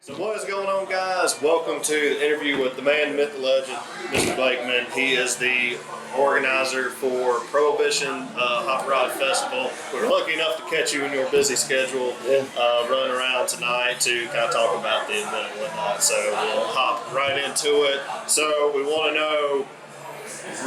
So what is going on, guys? Welcome to the interview with the man, myth, the legend, Mr. Blakeman. He is the organizer for Prohibition Hot Rod Festival. We're lucky enough to catch you in your busy schedule, running around tonight to kind of talk about the event and whatnot. So we'll hop right into it. So we want to know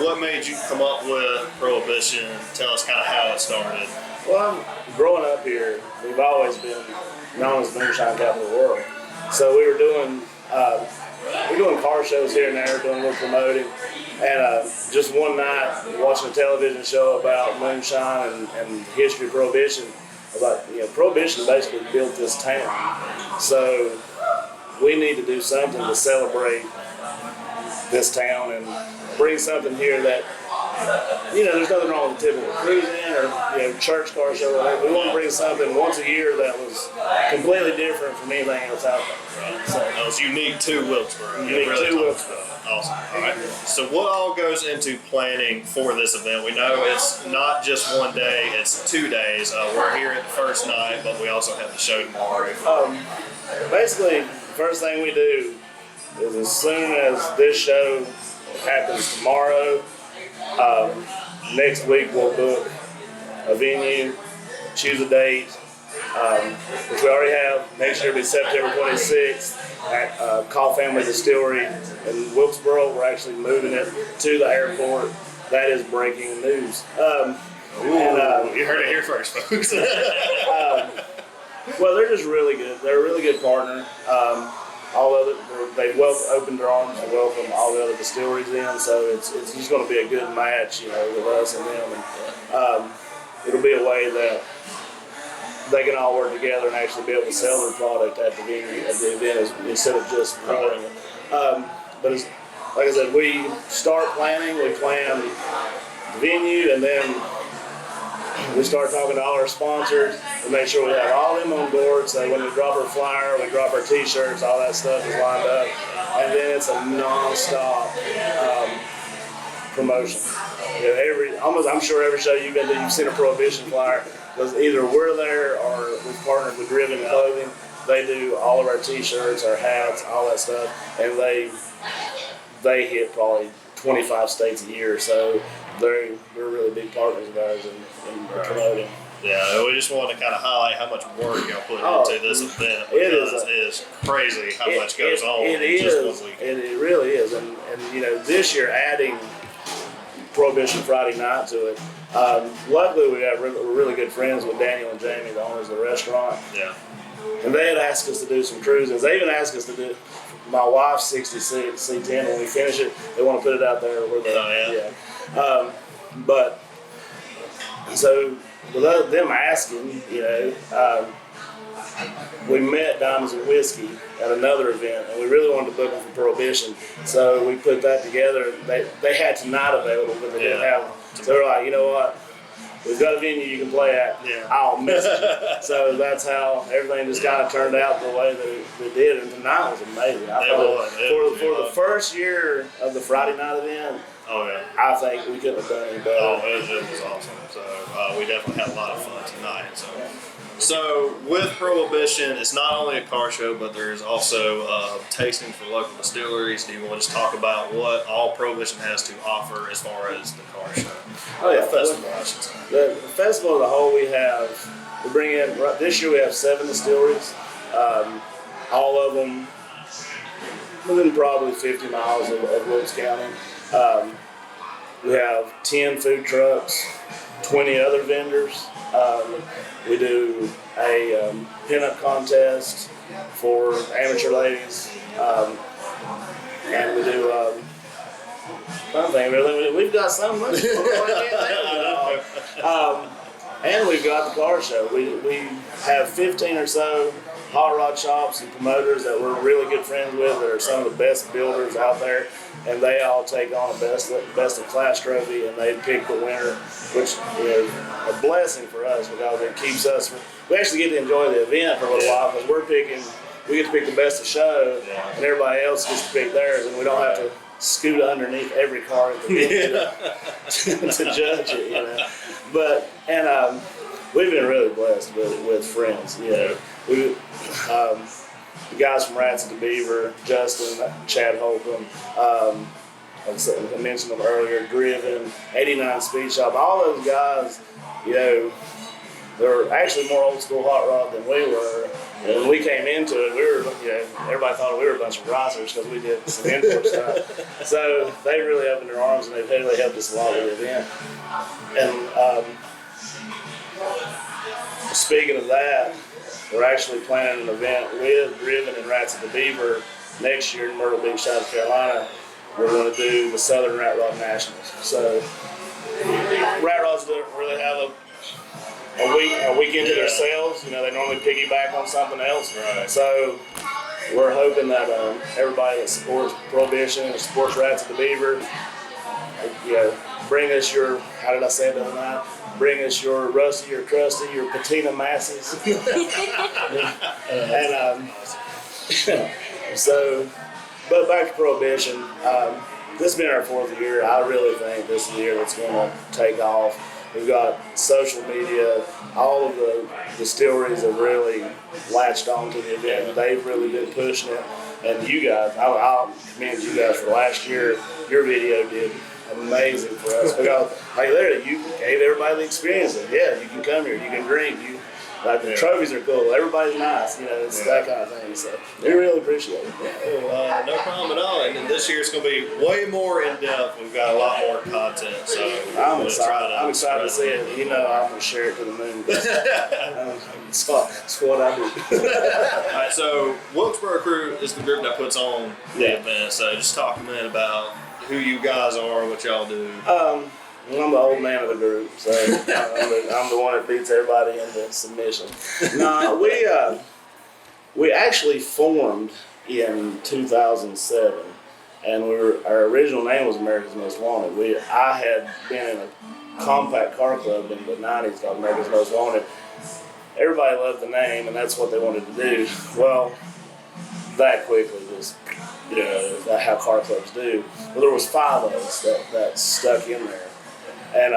what made you come up with Prohibition. Tell us kind of how it started. Well, growing up here, we've always been known as Moonshine capital of the world. So we were doing car shows here and there, doing a little promoting, and just one night watching a television show about moonshine and the history of Prohibition. I was like, Prohibition basically built this town, so we need to do something to celebrate this town and bring something here that, there's nothing wrong with the typical cruising or, church car show. We want to bring something once a year that was completely different from anything else out there. Right. So that was unique to Wilkesboro. Wilkesboro. Awesome. All right. So what all goes into planning for this event? We know it's not just one day, it's 2 days. We're here at the first night, but we also have the show tomorrow. Basically, the first thing we do is as soon as this show happens tomorrow, next week we'll book a venue, choose a date, which we already have. Next year will be September 26th at Call Family Distillery in Wilkesboro. We're actually moving it to the airport. That is breaking news. You heard it here first, folks. Well, they're just really good. They're a really good partner. They've opened their arms to welcome all the other distilleries in, so it's just going to be a good match, with us and them. And it'll be a way that they can all work together and actually be able to sell their product at the venue, at the event, instead of just promoting it. But like I said, we start planning. We plan the venue, and then we start talking to all our sponsors and make sure we have all of them on board. So when we drop our flyer, we drop our T-shirts, all that stuff is lined up, and then it's a non-stop promotion. I'm sure every show you've been to, you've seen a Prohibition flyer, because either we're there or we've partnered with Driven Clothing. They do all of our T-shirts, our hats, all that stuff, and they hit probably 25 states a year. So they're really big partners of ours in promoting. Yeah, we just want to kind of highlight how much work y'all put into this event, because it is crazy how much goes on in just 1 week. It really is, and this year adding Prohibition Friday night to it. Luckily, we're really good friends with Daniel and Jamie, the owners of the restaurant. Yeah. And they had asked us to do some cruises. They even asked us to do my wife's 66 C10. When we finish it, they want to put it out there where but so without them asking, we met Diamonds and Whiskey at another event, and we really wanted to book them for Prohibition. So we put that together. They had tonight available, but they didn't have them. So we're like, you know what? We've got a venue you can play at. Yeah. I'll miss it. So that's how everything just kind of turned out the way that it did. And tonight was amazing. For the first year of the Friday night event, I think we couldn't have done any better. It was awesome. So we definitely had a lot of fun tonight. So with Prohibition, it's not only a car show, but there's also tasting for local distilleries. Do you want to just talk about what all Prohibition has to offer as far as the car show? The festival, I should say. The festival as a whole, we bring in, this year we have 7 distilleries, all of them within probably 50 miles of Wilkes County. We have 10 food trucks, 20 other vendors. We do a pinup contest for amateur ladies, and we do we've got so much. And we've got the car show. We have 15 or so hot rod shops and promoters that we're really good friends with, that are some of the best builders out there, and they all take on a best of class trophy, and they pick the winner, which is a blessing for us, because it keeps us. We actually get to enjoy the event for a little while, because we get to pick the best of show, and everybody else gets to pick theirs, and we don't have to scoot underneath every car at the event to judge it, But we've been really blessed with friends. the guys from Rats at the Beaver, Justin, Chad Holcomb, like I mentioned them earlier, Driven, 89 Speed Shop, all those guys, you know, they're actually more old school hot rod than we were. And when we came into it, we were, you know, everybody thought we were a bunch of risers because we did some import stuff. So they really opened their arms and they've really helped us a lot with the event. And speaking of that, we're actually planning an event with Driven and Rats at the Beaver next year in Myrtle Beach, South Carolina. We're going to do the Southern Rat Rod Nationals. So rat rods don't really have a weekend to themselves. You know, they normally piggyback on something else. Right. So we're hoping that everybody that supports Prohibition and supports Rats at the Beaver, you know, bring us your, how did I say it the other night? Bring us your Rusty, your Crusty, your Patina Masses. And so, but back to Prohibition. This has been our 4th year. I really think this is the year that's going to take off. We've got social media. All of the distilleries have really latched on to the event. They've really been pushing it. And you guys, I'll commend you guys for last year. Your video did amazing for us because, like, literally, you gave everybody the experience of, yeah, you can come here, you can drink, like the trophies are cool, everybody's nice, you know, it's that kind of thing. So we really appreciate it. Well, no problem at all. And then this year it's going to be way more in depth. We've got a lot more content. So I'm excited to see it. You know, I'm going to share it to the moon. It's what I do. All right, so Wilkesboro Crew is the group that puts on the event. So just talk a minute about who you guys are, what y'all do. I'm the old man of the group, so I'm the one that beats everybody into submission. No, we actually formed in 2007, and our original name was America's Most Wanted. I had been in a compact car club in the 90s called America's Most Wanted. Everybody loved the name, and that's what they wanted to do. Well, that quickly was, you know, that's how car clubs do. Well, there was 5 of us that stuck in there. And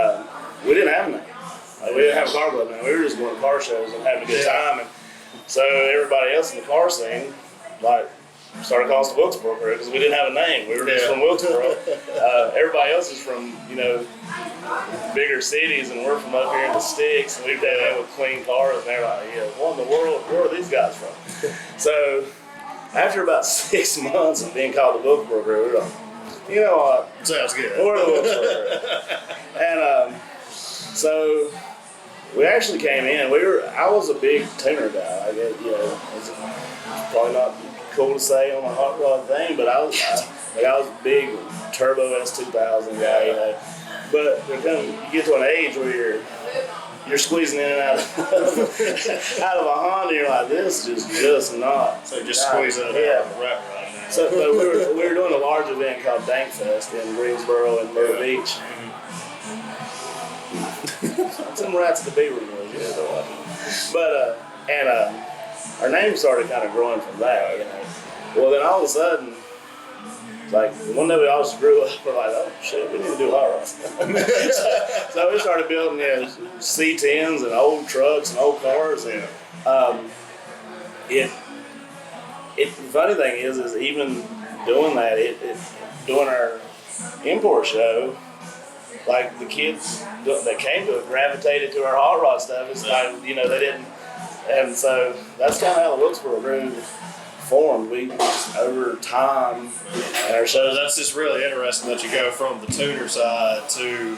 we didn't have a name. Like, we didn't have a car club name. We were just going to car shows and having a good time. And so everybody else in the car scene, like, started calling us the Wilkesboro Crew because we didn't have a name. We were just from Wilkesboro. Everybody else is from, you know, bigger cities, and we're from up here in the sticks. And we've done that with clean cars, and they're like, yeah, what in the world? Where are these guys from? So after about 6 months of being called the Wilkesboro Crew, we were like, you know what? Sounds good. We're the Wilkesboro Crew. And so we actually came in. I was a big tuner guy. I guess, you know, it's probably not cool to say on a hot rod thing, but I was a big turbo S2000 guy. You know, but you get to an age where you're squeezing in and out of a Honda, and you're like, this is just not. So just squeeze it out of the rat rod. So, but we were doing a large event called Dank Fest in Greensboro and Myrtle Beach. Some Rats at the Beaver was, yeah, but our name started kind of growing from that, you know. Well, then all of a sudden, like one day we all just grew up. We're like, oh shit, we need to do hot rods. so we started building, you know, C10s and old trucks and old cars, and the funny thing is even doing that, doing our import show, like the kids that came to it gravitated to our hot rod stuff. It's like, you know, they didn't, and so that's kind of how the Wilkesboro Crew formed. We just over time, and our shows. That's just really interesting that you go from the tuner side to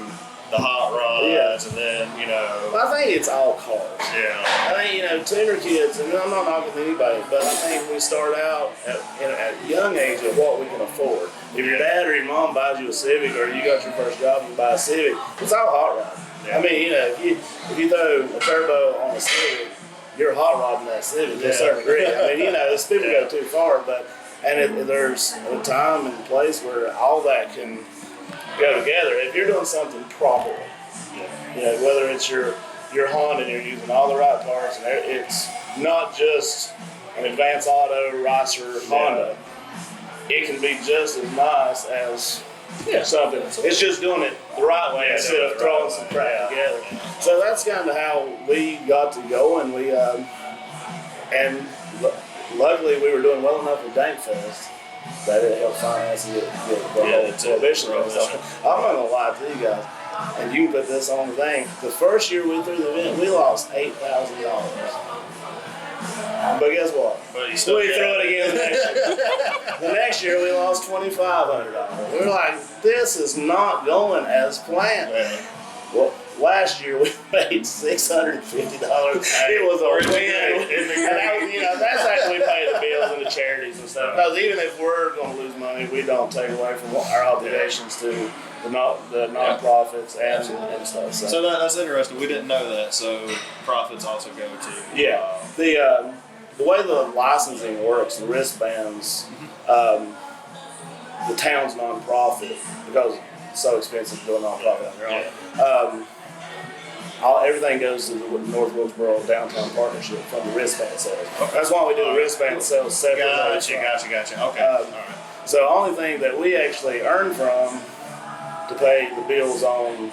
the hot rods, and then, you know. Well, I think it's all cars. Yeah. I think, you know, tuner kids, and I'm not knocking anybody, but I think we start out at a young age of what we can afford. If your dad or your mom buys you a Civic, or you got your first job and you buy a Civic, it's all hot rod. Yeah. I mean, you know, if you throw a turbo on a Civic, you're hot rodding that Civic to a certain degree. I mean, you know, the people go too far, but there's a time and place where all that can go together. If you're doing something properly, you know, whether it's your Honda and you're using all the right parts, and it's not just an advanced auto Ricer Honda, it can be just as nice as something. It's just doing it the right way instead of throwing some crap together. So that's kind of how we got to go, and we and luckily we were doing well enough with Dank Fest that it helped finance the whole Prohibition. So I'm not gonna lie to you guys, and you can put this on the thing. The first year we threw the event, we lost $8,000. But guess what? But We threw it again the next year. The next year we lost $2,500. We were like, this is not going as planned. Yeah. Well, last year we made $650. It was a win. And that was, that's how we pay the bills and the charities and stuff. Because even if we're going to lose money, we don't take away from our obligations to the non-profits and stuff. So that's interesting. We didn't know that. So profits also go to the way the licensing works, the wristbands, the town's nonprofit, because it's so expensive to do a nonprofit on your own. Everything goes to the North Wilkesboro Downtown Partnership from the wristband sales. Okay. That's why we do the wristband sales separately. Gotcha. Okay. All right. So the only thing that we actually earn from to pay the bills on,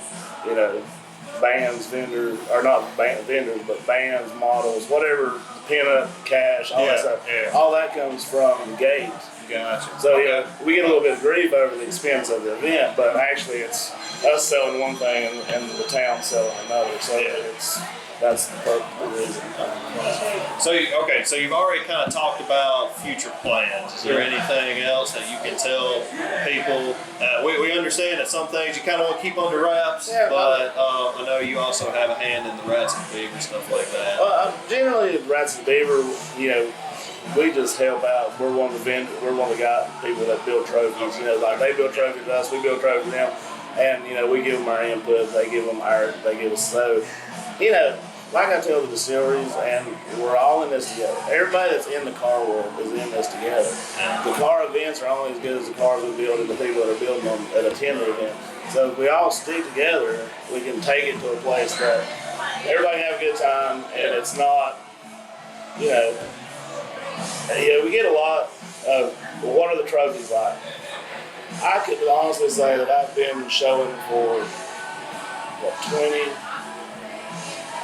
bands, vendors, or not vendors, but bands, models, whatever, pinup, cash, all that stuff. Yeah. All that comes from the gate. Gotcha. So we get a little bit of grief over the expense of the event, but actually it's us selling one thing and the town selling another. So that's the reason. So you've already kind of talked about future plans. Is there anything else that you can tell people? We understand that some things you kind of want to keep under wraps, but I know you also have a hand in the rats and beaver stuff like that. Generally, rats and beaver, we just help out. We're one of the people that build trophies. Like they build trophies to us, we build trophies to them, and we give them our input. They give us so. Like I tell the distilleries, and we're all in this together. Everybody that's in the car world is in this together. The car events are only as good as the cars we build and the people that are building them that attend the event. So if we all stick together, we can take it to a place that everybody can have a good time, and it's not, we get a lot of, what are the trophies like? I could honestly say that I've been showing for,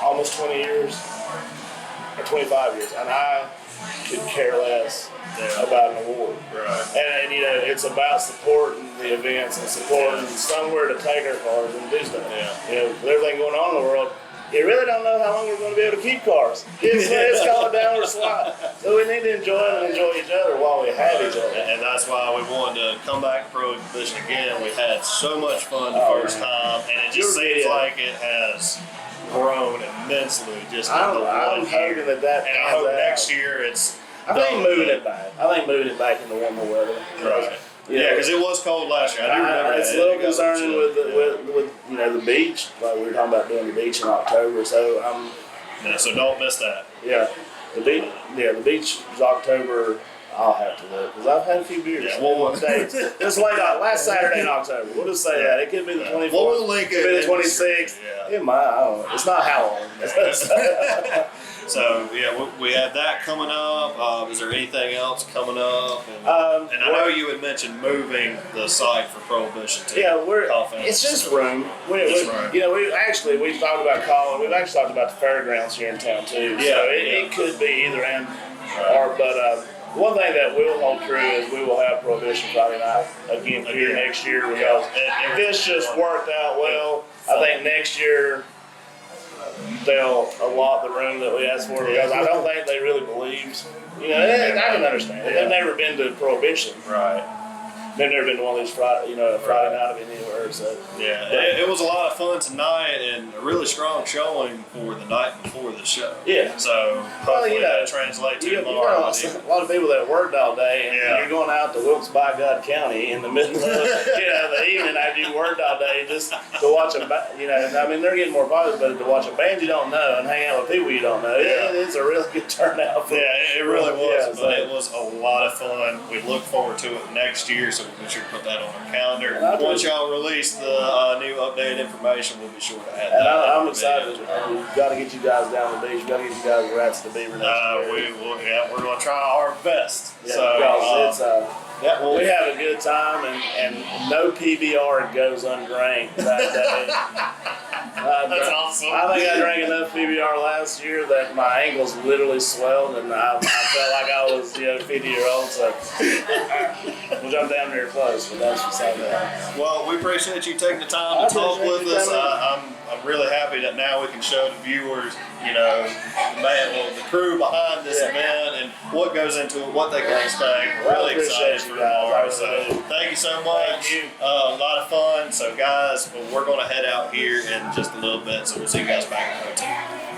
almost 20 years, or 25 years, and I could care less about an award. Right. And it's about supporting the events and supporting somewhere to take our cars and do stuff. Yeah. With everything going on in the world, you really don't know how long we're going to be able to keep cars. It's called a downward slide. So we need to enjoy it and enjoy each other while we have each other. And that's why we wanted to come back to Prohibition again. We had so much fun the first time, and it just seems like it has grown immensely. Just I'm hoping that and I hope next year it's. I think moving it back into warmer weather. Right. Yeah, because it was cold last year. I do remember it's a little concerning with the beach. Like we were talking about doing the beach in October, so so don't miss that. Yeah, the beach is October. I'll have to look because I've had a few beers. Yeah, it's last Saturday in October. We'll just say that it could be the 24th. We'll link it. Could be the 26th. Yeah. It might. I don't know. It's not how long. So we have that coming up. Is there anything else coming up? And I know you had mentioned moving the site for Prohibition too. Yeah, it's just room. We've talked about calling. We've actually talked about the fairgrounds here in town too. Yeah, so it could be either and or. But one thing that will hold true is we will have Prohibition Friday night again here next year because this just worked out well. I think next year they'll allot the room that we asked for because I don't think they really believed. I can understand. They've never been to Prohibition. Right. They've never been to one of these Friday night of anywhere. So it was a lot of fun tonight and a really strong showing for the night before the show. Yeah. So hopefully that translates to tomorrow. A lot of people that worked all day and you're going out to Wilkes by God County in the middle of the evening after you worked all day just to watch them. They're getting more popular, but to watch a band you don't know and hang out with people you don't know, it's a really good turnout. It really was. But it was a lot of fun. We look forward to it next year. So we'll be sure to put that on our calendar. Once y'all release the new updated information, we'll be sure to add that. I'm excited. We've got to get you guys down the beach. We've got to get you guys rats to beaver next year. We're going to try our best. Yeah, so, we have a good time, and no PBR goes undrank that day. I That's awesome. I think I drank enough PBR last year that my ankles literally swelled, and I felt like I was 50-year-old. So we'll jump down there close, but that's beside that. Well, we appreciate you taking the time to talk with us. I'm really happy that now we can show the viewers, the crew behind this event and what goes into it, what they can expect. Well, Really excited for tomorrow. So really thank you so much. Thank you. A lot of fun. So guys, we're going to head out here in just a little bit. So we'll see you guys back at the hotel.